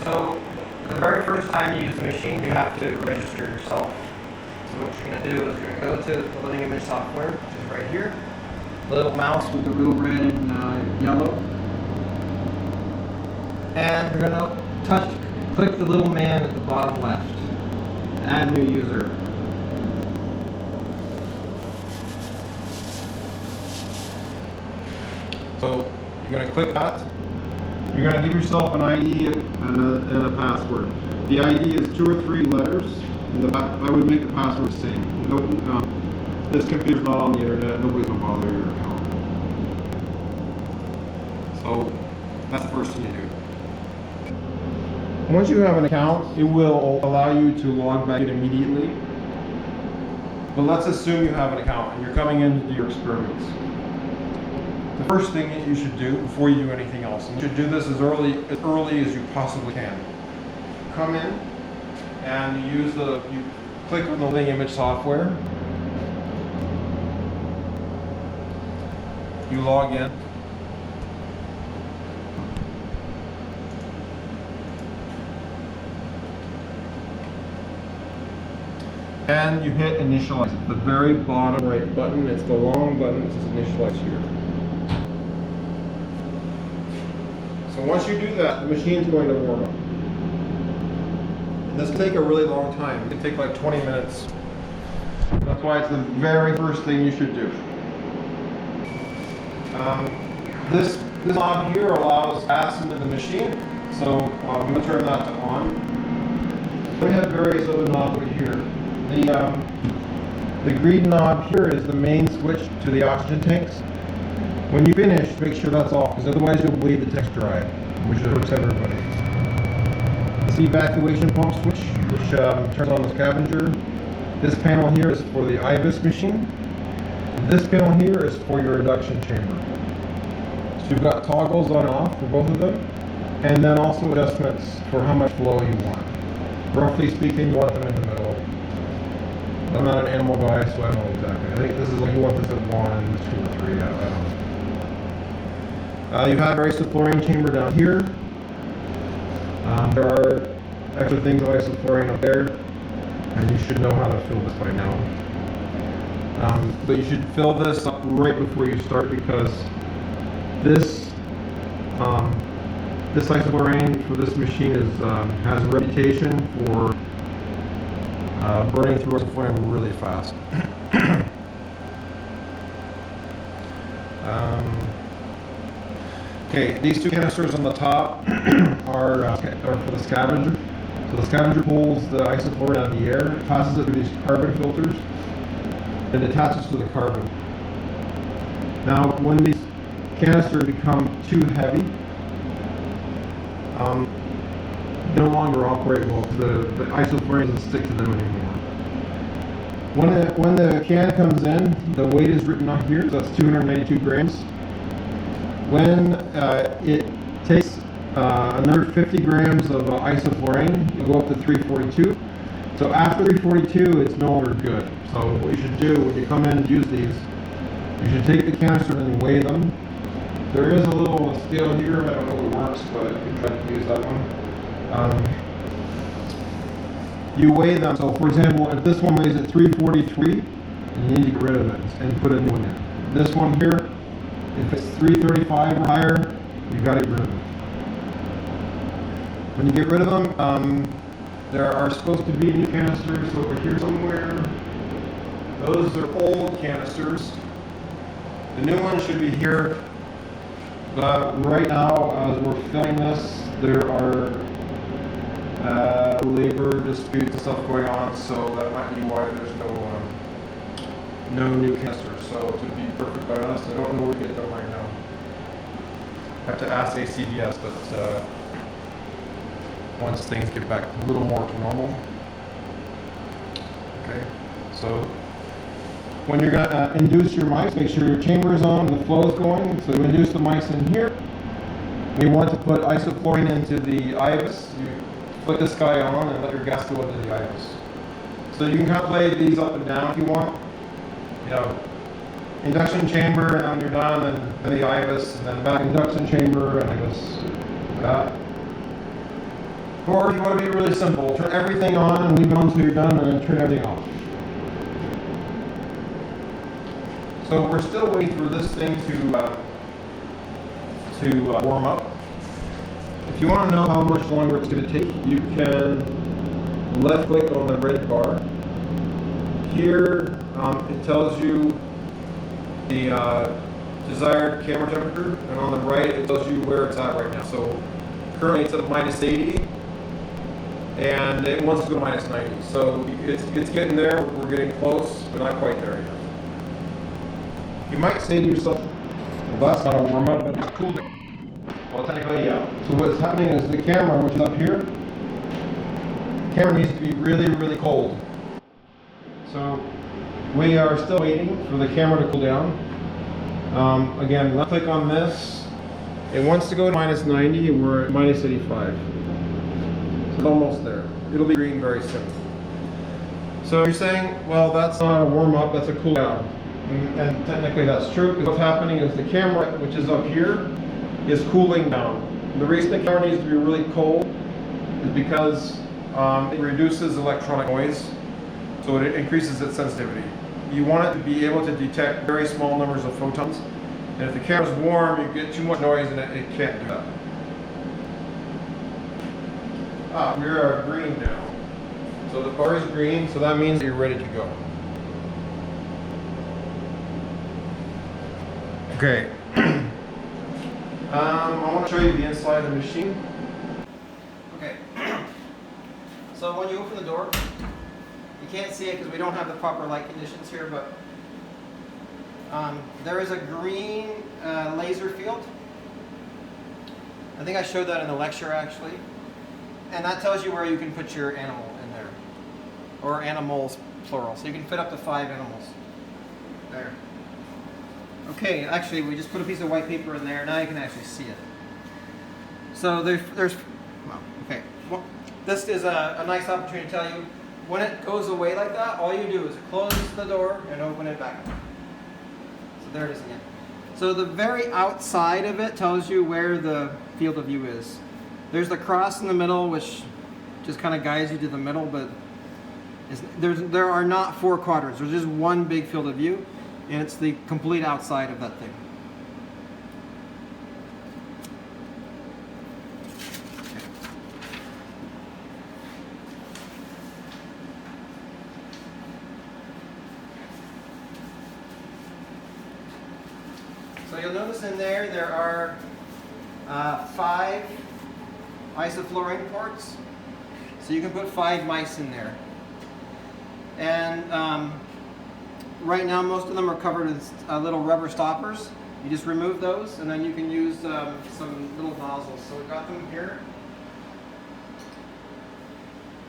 So the very first time you use the machine, you have to register yourself. So what you're going to do is you're going to go to the loading image software, which is right here. Little mouse with the little red and yellow. And you're going to click the little man at the bottom left. Add new user. So you're going to click that. You're going to give yourself an ID and a password. The ID is 2 or 3 letters, and I would make the password the same. No, this computer's not on the internet, nobody's going to bother your account. So that's the first thing you do. Once you have an account, it will allow you to log back in immediately. But let's assume you have an account and you're coming in to do your experiments. The first thing that you should do before you do anything else, and you should do this as early as you possibly can. Come in and you click on the loading image software. You log in. And you hit initialize at the very bottom right button. It's the long button that says initialize here. So once you do that, the machine's going to warm up. And this can take a really long time. It can take like 20 minutes. That's why it's the very first thing you should do. This knob here allows gas into the machine. So I'm going to turn that to on. We have various other knobs over here. The green knob here is the main switch to the oxygen tanks. When you finish, make sure that's off, because otherwise you'll bleed the tanks dry, which hurts everybody. It's the evacuation pump switch, which turns on the scavenger. This panel here is for the IVIS machine. This panel here is for your induction chamber. So you've got toggles on and off for both of them, and then also adjustments for how much flow you want. Roughly speaking, you want them in the middle. I'm not an animal guy, so I don't know exactly. I think this is like you want this at 1 and 2 or 3. I don't know. You have our isoflurane chamber down here. There are extra things of isoflurane up there, and you should know how to fill this by now. But you should fill this up right before you start, because this isoflurane for this machine has a reputation for burning through isoflurane really fast. Okay, these 2 canisters on the top are for the scavenger. So the scavenger pulls the isoflurane out of the air, passes it through these carbon filters, and attaches to the carbon. Now, when these canisters become too heavy, they no longer operate well, because the isoflurane doesn't stick to them anymore. When the can comes in, the weight is written on here, so that's 292 grams. When it takes another 50 grams of isoflurane, you'll go up to 342. So after 342, it's no longer good. So what you should do when you come in and use these, you should take the canister and weigh them. There is a little scale here, I don't know if it works, but you can try to use that one. You weigh them, so for example, if this one weighs at 343, you need to get rid of it and put a new one in. This one here, if it's 335 or higher, you've got to get rid of them. When you get rid of them, there are supposed to be new canisters over here somewhere. Those are old canisters. The new one should be here. But right now, as we're filming this, there are labor disputes and stuff going on, so that might be why there's no new canisters. So to be perfectly honest, I don't know where to get them right now. I have to ask ACBS, but once things get back a little more to normal. Okay, so when you're going to induce your mics, make sure your chamber is on and the flow is going. So you induce the mics in here. You want to put isoflurane into the IVIS. You put this guy on and let your gas go into the IVIS. So you can kind of play these up and down if you want. You know, induction chamber, and when you're done, and the IVIS, and then back induction chamber, and I guess that. Or if you want to be really simple, turn everything on and leave it on until you're done, and then turn everything off. So we're still waiting for this thing to warm up. If you want to know how much longer it's going to take, you can left click on the red bar. Here it tells you the desired camera temperature, and on the right it tells you where it's at right now. So currently it's at -80, and it wants to go to -90. So it's getting there. We're getting close, but not quite there yet. You might say to yourself, well, that's not a warm up, but it's cool down. Well, technically, yeah. So what's happening is the camera, which is up here, the camera needs to be really, really cold. So we are still waiting for the camera to cool down. Again, left click on this. It wants to go to -90, and we're at -85. So it's almost there. It'll be green very soon. So you're saying, well, that's not a warm up, that's a cool down. And technically that's true, because what's happening is the camera, which is up here, is cooling down. The reason the camera needs to be really cold is because it reduces electronic noise, so it increases its sensitivity. You want it to be able to detect very small numbers of photons, and if the camera's warm, you get too much noise and it can't do that. We are green now. So the bar is green, so that means you're ready to go. Okay. I want to show you the inside of the machine. Okay. So when you open the door, you can't see it because we don't have the proper light conditions here, but there is a green laser field. I think I showed that in the lecture actually. And that tells you where you can put your animal in there. Or animals, plural. So you can fit up to 5 animals. There. Okay, actually we just put a piece of white paper in there. Now you can actually see it. So there's well, okay. Well, this is a nice opportunity to tell you, when it goes away like that, all you do is close the door and open it back. So there it is again. So the very outside of it tells you where the field of view is. There's the cross in the middle, which just kind of guides you to the middle, but there are not 4 quadrants. There's just one big field of view, and it's the complete outside of that thing. So you'll notice in there are 5 isoflurane ports. So you can put 5 mice in there. And right now most of them are covered with little rubber stoppers. You just remove those and then you can use some little nozzles. So we've got them here.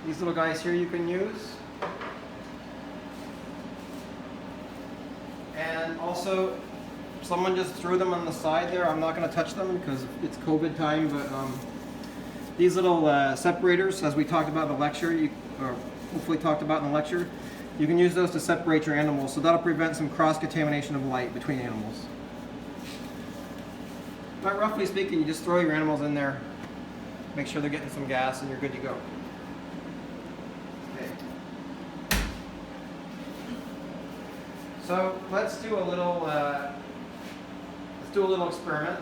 These little guys here you can use. And also, someone just threw them on the side there. I'm not going to touch them because it's COVID time, but these little separators, as we talked about in the lecture, or hopefully talked about in the lecture, you can use those to separate your animals, so that'll prevent some cross-contamination of light between animals. But roughly speaking, you just throw your animals in there, make sure they're getting some gas, and you're good to go. Okay. So let's do a little experiment.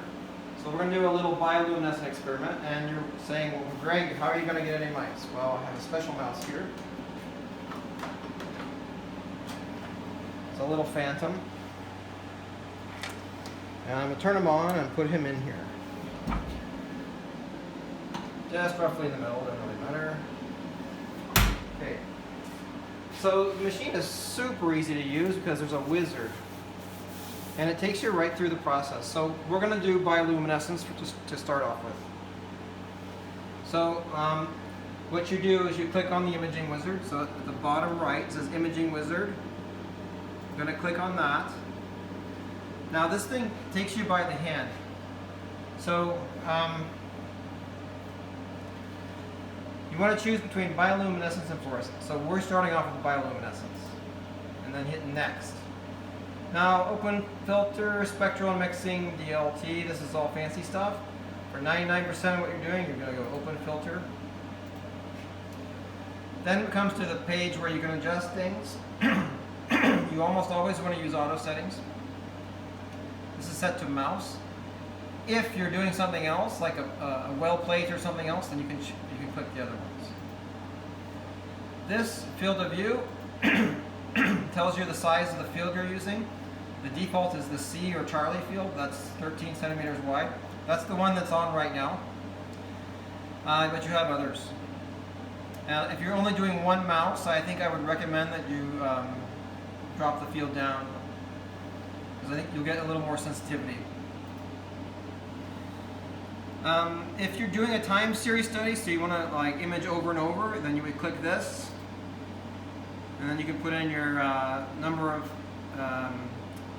So we're going to do a little bioluminescent experiment, and you're saying, well, Greg, how are you going to get any mice? Well, I have a special mouse here. It's a little phantom. And I'm going to turn him on and put him in here. Just roughly in the middle, doesn't really matter. Okay. So the machine is super easy to use because there's a wizard. And it takes you right through the process. So we're going to do bioluminescence to start off with. So what you do is you click on the imaging wizard. So at the bottom right it says imaging wizard. I'm going to click on that. Now this thing takes you by the hand. So you want to choose between bioluminescence and fluorescence. So we're starting off with bioluminescence. And then hit next. Now, open filter, spectral mixing, DLT, this is all fancy stuff. For 99% of what you're doing, you're going to go open filter. Then it comes to the page where you can adjust things. You almost always want to use auto settings. This is set to mouse. If you're doing something else, like a well plate or something else, then you can click the other ones. This field of view tells you the size of the field you're using. The default is the C or Charlie field. That's 13 centimeters wide. That's the one that's on right now. But you have others. If you're only doing one mouse, I think I would recommend that you drop the field down, because I think you'll get a little more sensitivity. If you're doing a time series study, so you want to like image over and over, then you would click this, and then you can put in your number of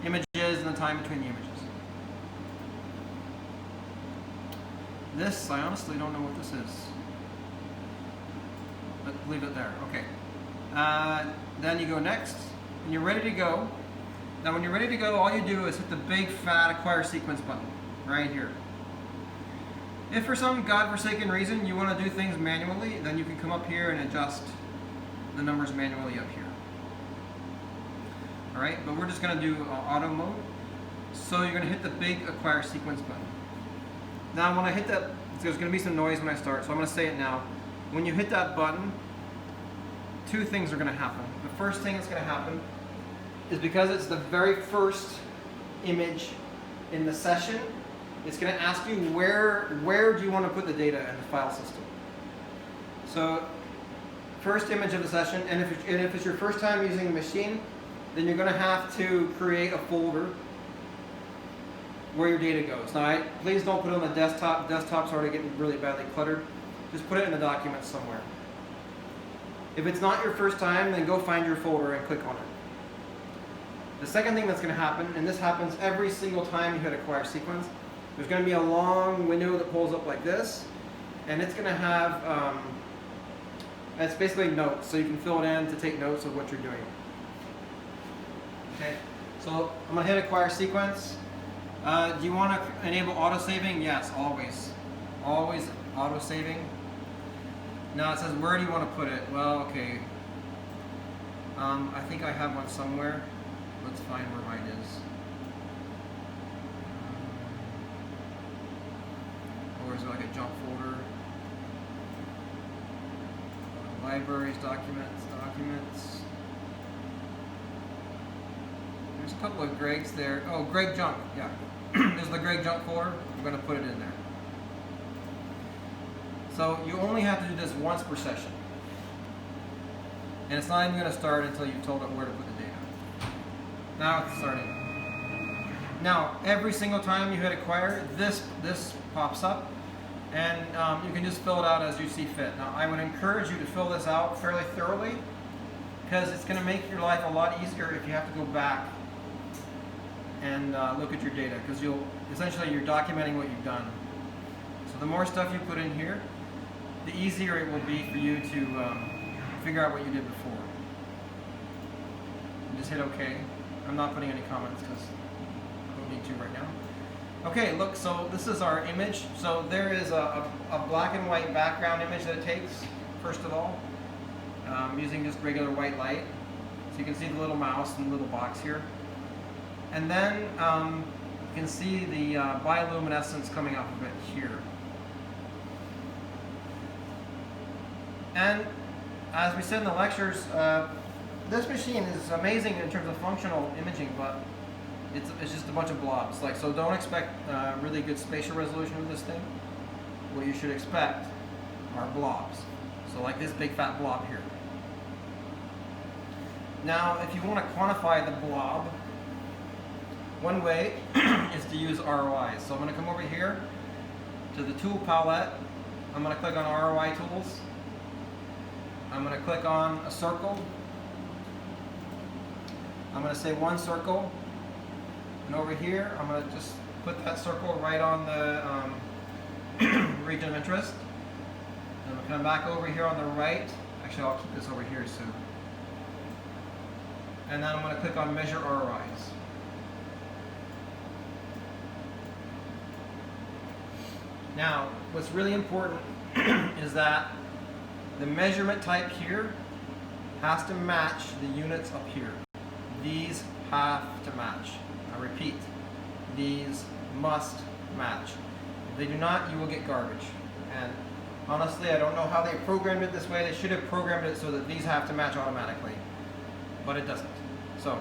images and the time between the images. This, I honestly don't know what this is, but leave it there. Okay. Then you go next, and you're ready to go. Now when you're ready to go, all you do is hit the big fat acquire sequence button right here. If for some godforsaken reason you want to do things manually, then you can come up here and adjust the numbers manually up here. Alright, but we're just going to do auto mode. So you're going to hit the big acquire sequence button. Now when I hit that, there's going to be some noise when I start, so I'm going to say it now. When you hit that button, two things are going to happen. The first thing that's going to happen is, because it's the very first image in the session, it's going to ask you where do you want to put the data in the file system. So first image of the session, and if it's your first time using the machine, then you're going to have to create a folder where your data goes. Now, please don't put it on the desktop. Desktop's already getting really badly cluttered. Just put it in the documents somewhere. If it's not your first time, then go find your folder and click on it. The second thing that's going to happen, and this happens every single time you hit acquire sequence, there's going to be a long window that pulls up like this, and it's going to have, it's basically notes, so you can fill it in to take notes of what you're doing. Okay, so I'm going to hit acquire sequence. Do you want to enable auto saving? Yes, always. Always auto saving. Now it says, where do you want to put it? Well, okay. I think I have one somewhere. Let's find where mine is. Or is it like a junk folder? Libraries, documents. There's a couple of Gregs there. Oh, Greg junk, yeah. There's the Greg junk folder. I'm going to put it in there. So you only have to do this once per session. And it's not even going to start until you've told it where to put the data. Now it's starting. Now, every single time you hit acquire, this pops up, and you can just fill it out as you see fit. Now, I would encourage you to fill this out fairly thoroughly, because it's going to make your life a lot easier if you have to go back and look at your data, because you're documenting what you've done. So the more stuff you put in here, the easier it will be for you to figure out what you did before. And just hit OK. I'm not putting any comments because I don't need to right now. Okay, look, so this is our image. So there is a black and white background image that it takes, first of all, using just regular white light. So you can see the little mouse and the little box here. And then you can see the bioluminescence coming off of it here. And as we said in the lectures, this machine is amazing in terms of functional imaging, but it's just a bunch of blobs. So don't expect really good spatial resolution with this thing. What you should expect are blobs. So like this big fat blob here. Now, if you want to quantify the blob, one way is to use ROIs. So I'm going to come over here to the tool palette. I'm going to click on ROI tools. I'm going to click on a circle. I'm going to say one circle. And over here, I'm going to just put that circle right on the region of interest. And I'm going to come back over here on the right. Actually, I'll keep this over here soon. And then I'm going to click on measure ROIs. Now, what's really important is that the measurement type here has to match the units up here. These have to match. I repeat, these must match. If they do not, you will get garbage. And honestly, I don't know how they programmed it this way. They should have programmed it so that these have to match automatically, but it doesn't. So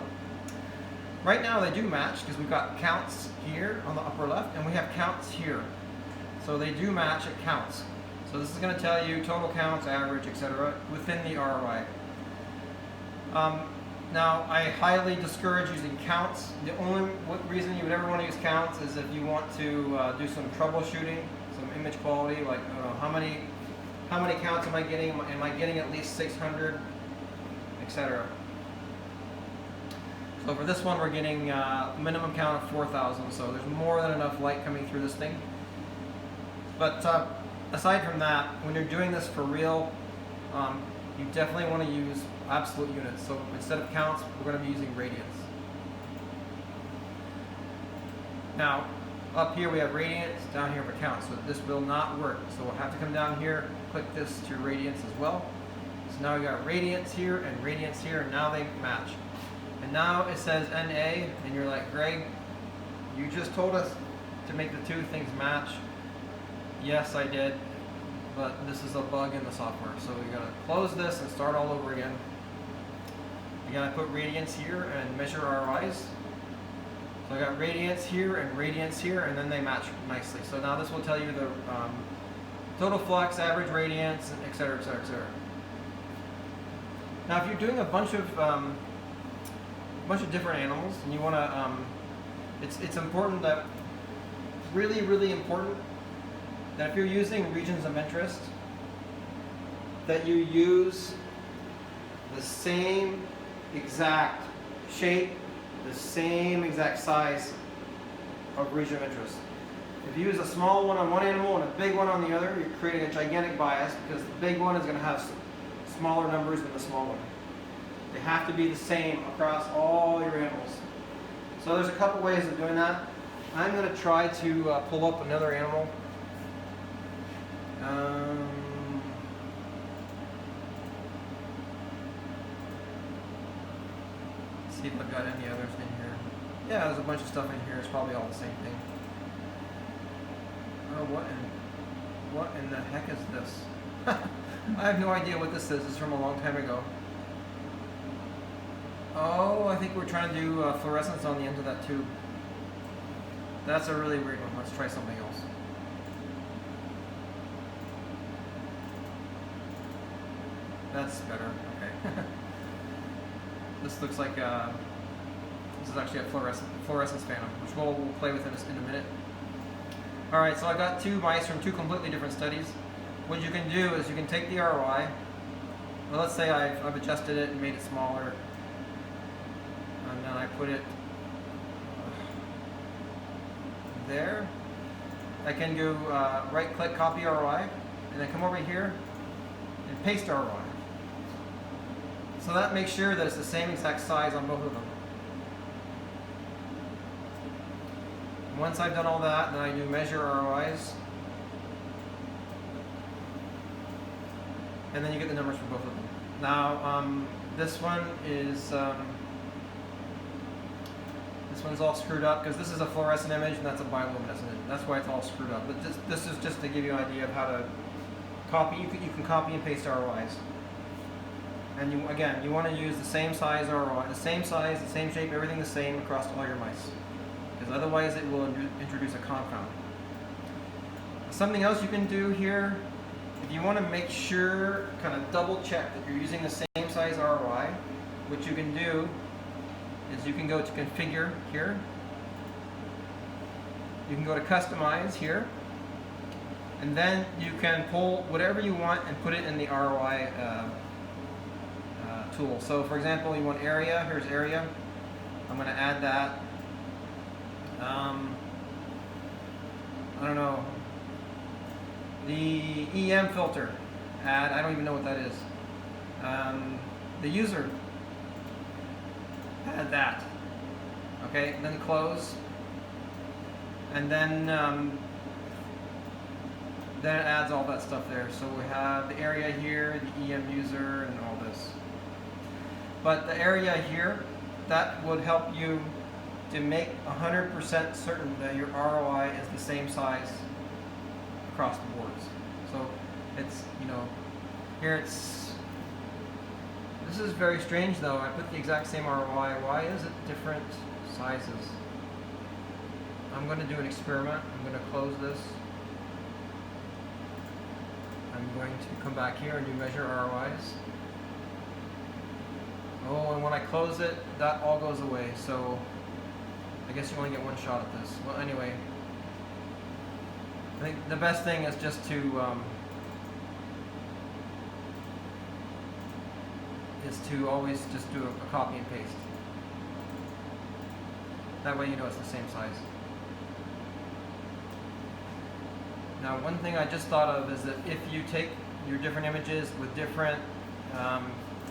right now they do match because we've got counts here on the upper left and we have counts here. So they do match, it counts. So this is going to tell you total counts, average, etc. within the ROI. Now, I highly discourage using counts. The only reason you would ever want to use counts is if you want to do some troubleshooting, some image quality, like how many counts am I getting? Am I getting at least 600, etc. So for this one, we're getting a minimum count of 4,000. So there's more than enough light coming through this thing. But aside from that, when you're doing this for real, you definitely want to use absolute units. So instead of counts, we're going to be using radians. Now, up here we have radians, down here for counts. So this will not work. So we'll have to come down here, click this to radians as well. So now we got radians here, and now they match. And now it says NA, and you're like, Greg, you just told us to make the two things match. Yes, I did. But this is a bug in the software. So we gotta close this and start all over again. We gotta put radians here and measure ROIs. So I got radians here, and then they match nicely. So now this will tell you the total flux, average radians, etc., etc., etc. Now, if you're doing a bunch of different animals, and you wanna, it's important that, really important, that if you're using regions of interest, that you use the same exact shape, the same exact size of region of interest. If you use a small one on one animal and a big one on the other, you're creating a gigantic bias because the big one is going to have smaller numbers than the small one. They have to be the same across all your animals. So there's a couple ways of doing that. I'm going to try to pull up another animal. See if I've got any others in here. Yeah, there's a bunch of stuff in here. It's probably all the same thing. Oh, what in the heck is this? I have no idea what this is. It's from a long time ago. Oh, I think we're trying to do fluorescence on the end of that tube. That's a really weird one. Let's try something else. That's better. Okay. This looks like this is actually a fluorescence phantom, which we'll play with in a minute. All right, so I got two mice from two completely different studies. What you can do is you can take the ROI. Well, let's say I've adjusted it and made it smaller, and then I put it there. I can go right-click, copy ROI, and then come over here and paste ROI. So that makes sure that it's the same exact size on both of them. Once I've done all that, then I do measure ROIs. And then you get the numbers for both of them. Now, this one is, this one's all screwed up because this is a fluorescent image and that's a bioluminescent image. That's why it's all screwed up. But this is just to give you an idea of how to copy. You can copy and paste ROIs. And you want to use the same size ROI, the same size, the same shape, everything the same across all your mice. Because otherwise it will introduce a confound. Something else you can do here, if you want to make sure, kind of double check that you're using the same size ROI, what you can do is you can go to configure here. You can go to customize here. And then you can pull whatever you want and put it in the ROI tool. So for example, you want area, here's area. I'm going to add that. I don't know. The EM filter, add, I don't even know what that is. The user, add that. Okay, then close. And then then it adds all that stuff there. So we have the area here, the EM user, and all this. But the area here, that would help you to make 100% certain that your ROI is the same size across the boards. So it's, you know, here it's, this is very strange though. I put the exact same ROI. Why is it different sizes? I'm going to do an experiment. I'm going to close this. I'm going to come back here and do measure ROIs. Oh, and when I close it, that all goes away. So I guess you only get one shot at this. Well, anyway, I think the best thing is just to always just do a copy and paste. That way you know it's the same size. Now, one thing I just thought of is that if you take your different images with different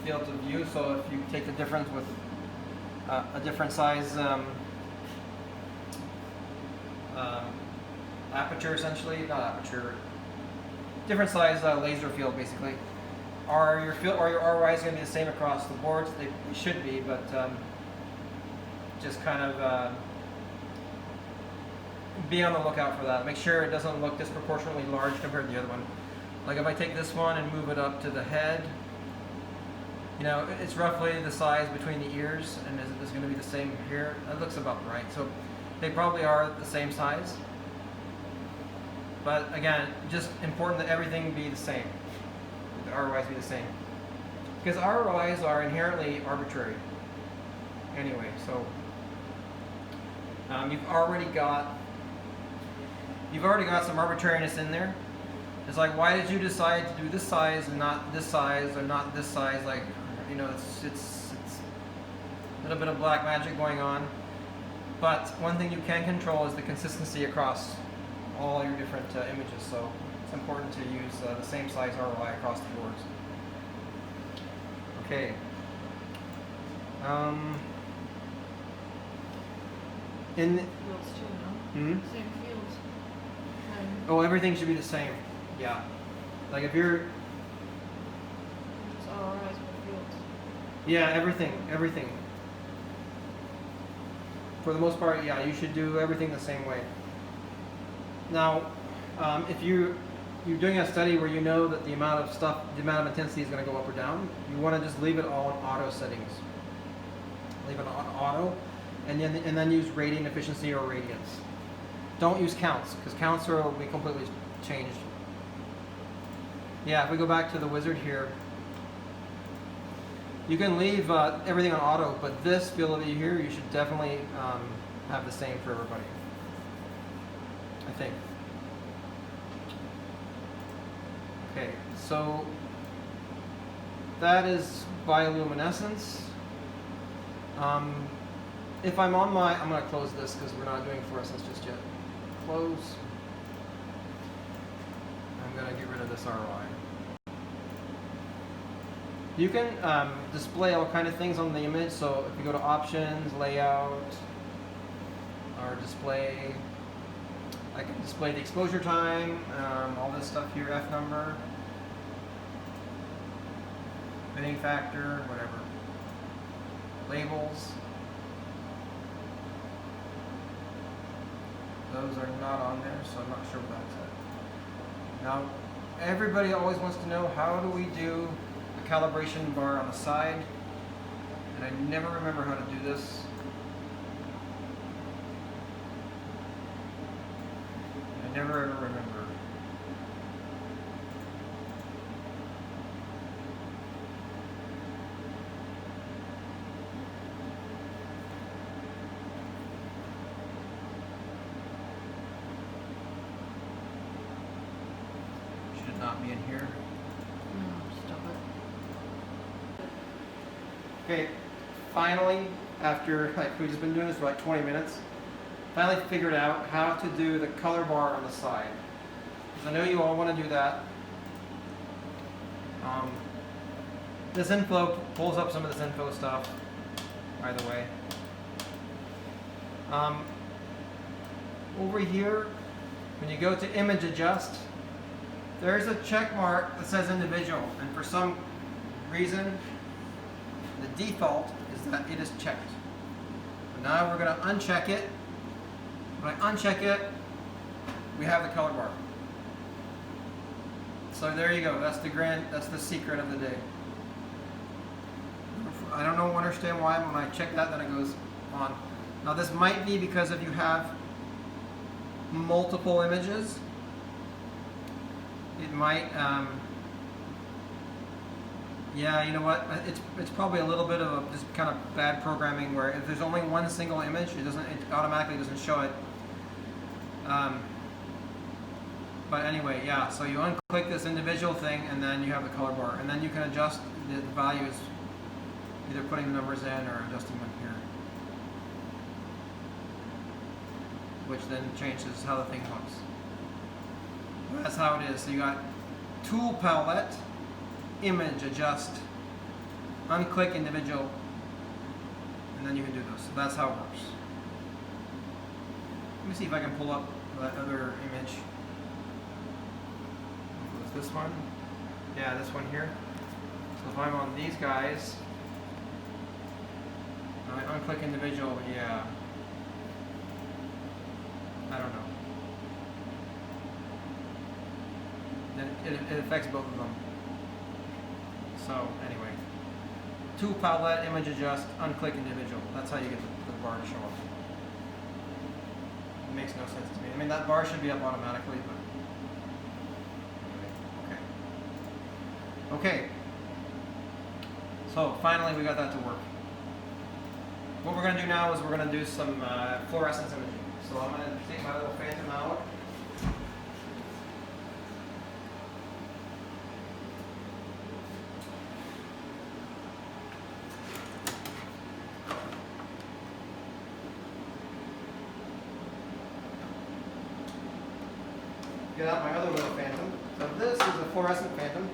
fields of view, so if you take the difference with a different size aperture, essentially, not aperture, different size laser field, basically, are your ROIs going to be the same across the boards? They should be, but just kind of be on the lookout for that. Make sure it doesn't look disproportionately large compared to the other one. Like if I take this one and move it up to the head, you know, it's roughly the size between the ears, and is it going to be the same here? That looks about right. So they probably are the same size. But again, just important that everything be the same. The ROIs be the same. Because ROIs are inherently arbitrary. Anyway, so you've already got some arbitrariness in there. It's like, why did you decide to do this size and not this size, or not this size? Like, you know, it's a little bit of black magic going on. But one thing you can control is the consistency across all your different images. So it's important to use the same size ROI across the boards. Okay. In Fields too, no? Same fields. oh, everything should be the same. Yeah. Like if you're, Just ROIs with fields. yeah, everything. For the most part, yeah, you should do everything the same way. Now, if you're doing a study where you know that the amount of intensity is going to go up or down, you want to just leave it all in auto settings. Leave it on auto, and then use radian efficiency or radians. Don't use counts, because counts will be completely changed. Yeah, if we go back to the wizard here, you can leave everything on auto, but this field over here, you should definitely have the same for everybody, I think. Okay, so that is bioluminescence. If I'm on my, I'm going to close this because we're not doing fluorescence just yet. Close. I'm going to get rid of this ROI. You can display all kind of things on the image. So if you go to options, layout, or display, I can display the exposure time, all this stuff here, F number, fitting factor, whatever. Labels. Those are not on there, so I'm not sure what that's at. Now, everybody always wants to know, how do we do a calibration bar on the side? And I never remember how to do this. I never ever remember. Should not be in here. No, stop it. Okay, finally, after we've just been doing this for like 20 minutes, finally figured out how to do the color bar on the side. Because I know you all want to do that. This info pulls up some of this info stuff, by the way. Over here, when you go to image adjust, there's a check mark that says individual, and for some reason, the default is that it is checked. But now we're going to uncheck it. When I uncheck it, we have the color bar. So there you go. That's the secret of the day. I don't understand why when I check that, then it goes on. Now this might be because if you have multiple images, it might, yeah, you know what? It's probably a little bit of just kind of bad programming where if there's only one single image, it automatically doesn't show it. But anyway, yeah. So you unclick this individual thing, and then you have the color bar, and then you can adjust the values, either putting the numbers in or adjusting them here, which then changes how the thing looks. That's how it is. So you got tool palette, image, adjust, unclick individual, and then you can do this. So that's how it works. Let me see if I can pull up that other image. This one? Yeah, this one here. So if I'm on these guys, I unclick individual, yeah. I don't know. Then it affects both of them. So anyway, tool palette, image adjust, unclick individual. That's how you get the bar to show up. It makes no sense to me. I mean, that bar should be up automatically, but anyway, okay. Okay. So finally, we got that to work. What we're going to do now is we're going to do some fluorescence imaging. So I'm going to take my little phantom out. Get out my other little phantom. So this is a fluorescent phantom.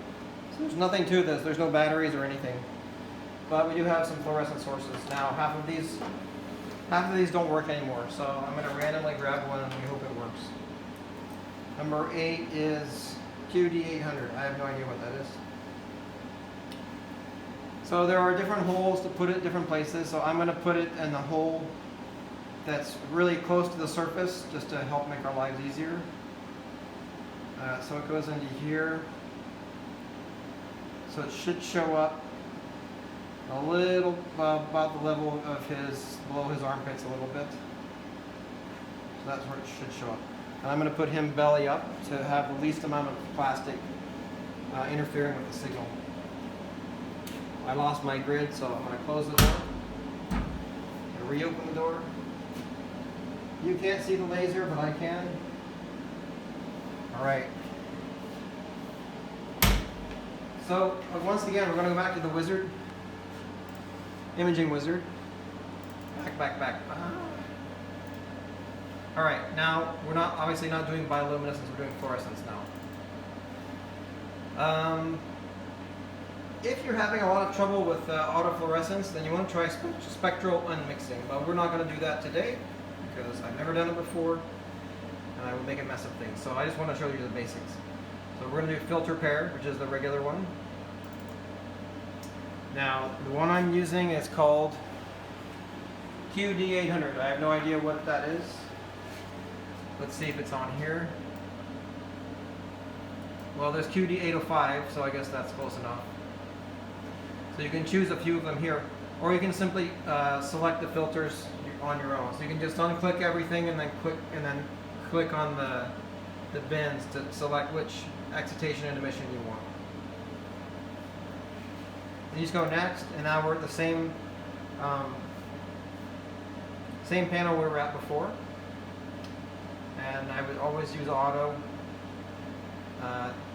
So there's nothing to this. There's no batteries or anything. But we do have some fluorescent sources. Now half of these don't work anymore. So I'm going to randomly grab one and we hope it works. Number 8 is QD800. I have no idea what that is. So there are different holes to put it in different places. So I'm going to put it in the hole that's really close to the surface just to help make our lives easier. So it goes into here. So it should show up a little about the level of below his armpits a little bit. So that's where it should show up. And I'm going to put him belly up to have the least amount of plastic interfering with the signal. I lost my grid, so I'm going to close the door and reopen the door. You can't see the laser, but I can. All right. So once again, we're going to go back to the wizard, imaging wizard. Back. All right. Now we're obviously not doing bioluminescence. We're doing fluorescence now. If you're having a lot of trouble with autofluorescence, then you want to try spectral unmixing. But we're not going to do that today because I've never done it before. And I will make a mess of things. So I just want to show you the basics. So we're going to do filter pair, which is the regular one. Now, the one I'm using is called QD800. I have no idea what that is. Let's see if it's on here. Well, there's QD805, so I guess that's close enough. So you can choose a few of them here, or you can simply select the filters on your own. So you can just unclick everything and then click on the bins to select which excitation and emission you want. And you just go next, and now we're at the same panel we were at before. And I would always use auto.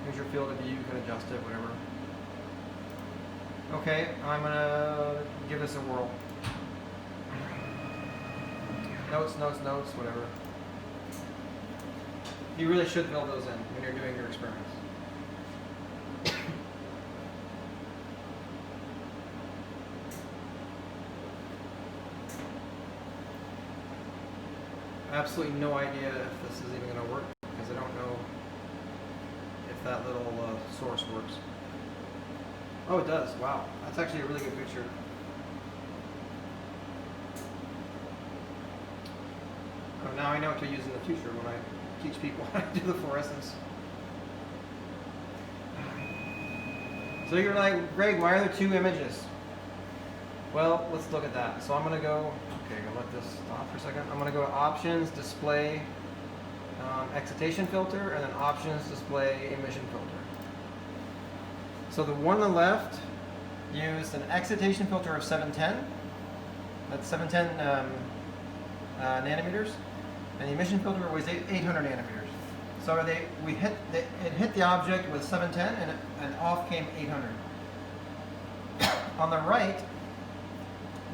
Here's your field of view, you can adjust it, whatever. Okay, I'm gonna give this a whirl. Notes, whatever. You really should fill those in when you're doing your experiments. Absolutely no idea if this is even going to work because I don't know if that little source works. Oh, it does. Wow, that's actually a really good picture. Oh, now I know what to use in the future when I teach people how to do the fluorescence. So you're like, Greg, why are there two images? Well, let's look at that. So I'm going to go, okay, I'll let this stop for a second. I'm going to go to Options, Display, Excitation Filter, and then Options, Display, Emission Filter. So the one on the left used an excitation filter of 710. That's 710 nanometers. And the emission filter was 800 nanometers. So it hit the object with 710 and off came 800. On the right,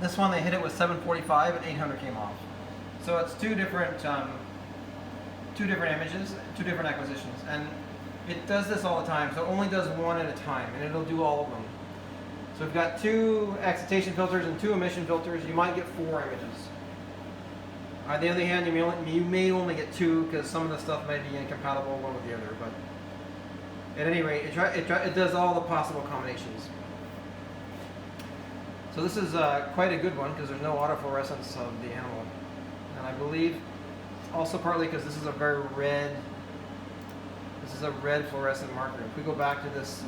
this one they hit it with 745 and 800 came off. So it's two different images, two different acquisitions, and it does this all the time. So it only does one at a time, and it'll do all of them. So if you've got two excitation filters and two emission filters, you might get 4 images. On the other hand, you may only get 2 because some of the stuff may be incompatible one with the other. But at any rate, it does all the possible combinations. So this is quite a good one because there's no autofluorescence of the animal, and I believe also partly because this is a very red. This is a red fluorescent marker. If we go back to this,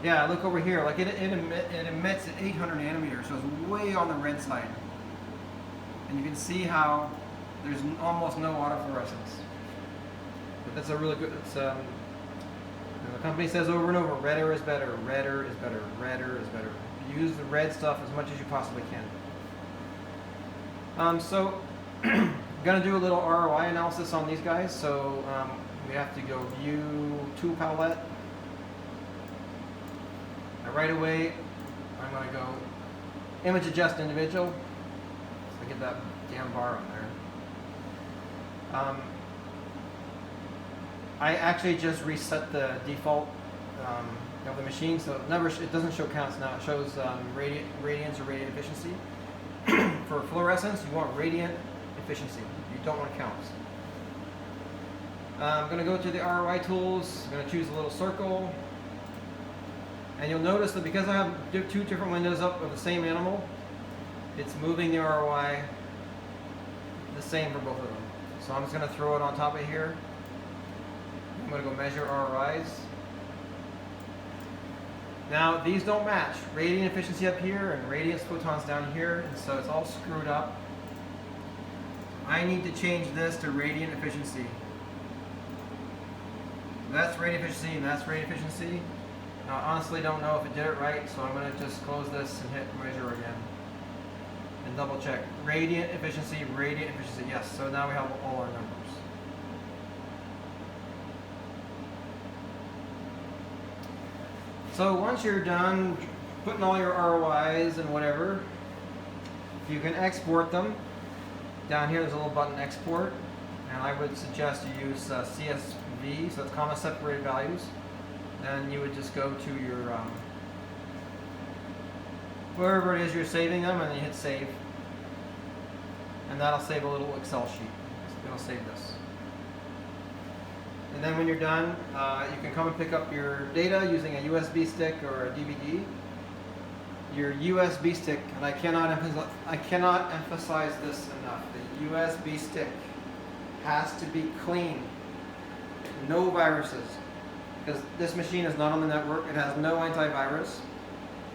yeah, look over here. Like it emits at 800 nanometers, so it's way on the red side. And you can see how there's almost no autofluorescence. But that's a really good. It's the company says over and over, redder is better, redder is better, redder is better. Use the red stuff as much as you possibly can. So I'm going to do a little ROI analysis on these guys. So we have to go View Tool Palette. And right away, I'm going to go Image Adjust Individual. So I get that damn bar on there. I actually just reset the default of the machine, so it doesn't show counts now. It shows radiance or radiant efficiency. For fluorescence, you want radiant efficiency. You don't want counts. I'm going to go to the ROI tools. I'm going to choose a little circle. And you'll notice that because I have 2 different windows up of the same animal, it's moving the ROI the same for both of them. So I'm just going to throw it on top of here. I'm going to go measure ROIs. Now these don't match. Radiant efficiency up here and radiance photons down here, and so it's all screwed up. I need to change this to radiant efficiency. That's radiant efficiency and that's radiant efficiency. Now I honestly don't know if it did it right, so I'm going to just close this and hit measure again. And double check. Radiant efficiency, yes. So now we have all our numbers. So once you're done putting all your ROIs and whatever, you can export them. Down here there's a little button Export, and I would suggest you use CSV, so it's comma separated values. Then you would just go to your wherever it is you're saving them, and then you hit save, and that'll save a little Excel sheet. It'll save this. And then when you're done, you can come and pick up your data using a USB stick or a DVD. Your USB stick, and I cannot emphasize this enough, the USB stick has to be clean. No viruses. Because this machine is not on the network, it has no antivirus.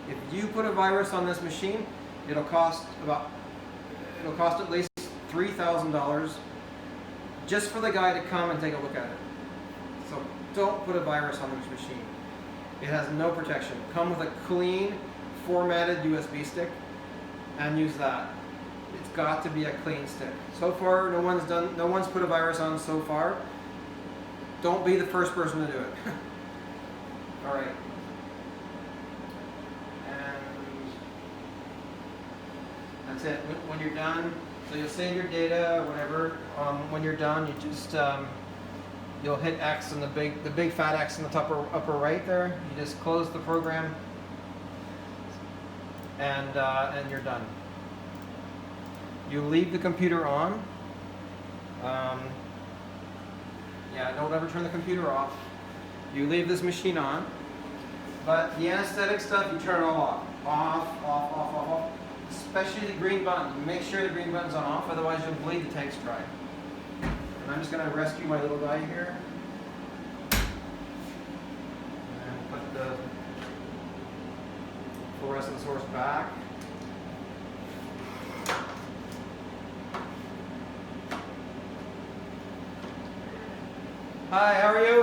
If you put a virus on this machine, it'll cost at least $3,000 just for the guy to come and take a look at it. So don't put a virus on this machine. It has no protection. Come with a clean, formatted USB stick and use that. It's got to be a clean stick. So far, no one's put a virus on so far. Don't be the first person to do it. All right. And that's it. When you're done, so you'll save your data, whatever. When you're done, you just you'll hit X and the big fat X in the upper right there. You just close the program, and you're done. You leave the computer on. Yeah, don't ever turn the computer off. You leave this machine on, but the anesthetic stuff, you turn it all off. Off, off, off, off, off. Especially the green button. Make sure the green button's on off, otherwise you'll bleed the tanks dry. And I'm just going to rescue my little guy here. And put the fluorescent source back. Hi, how are you?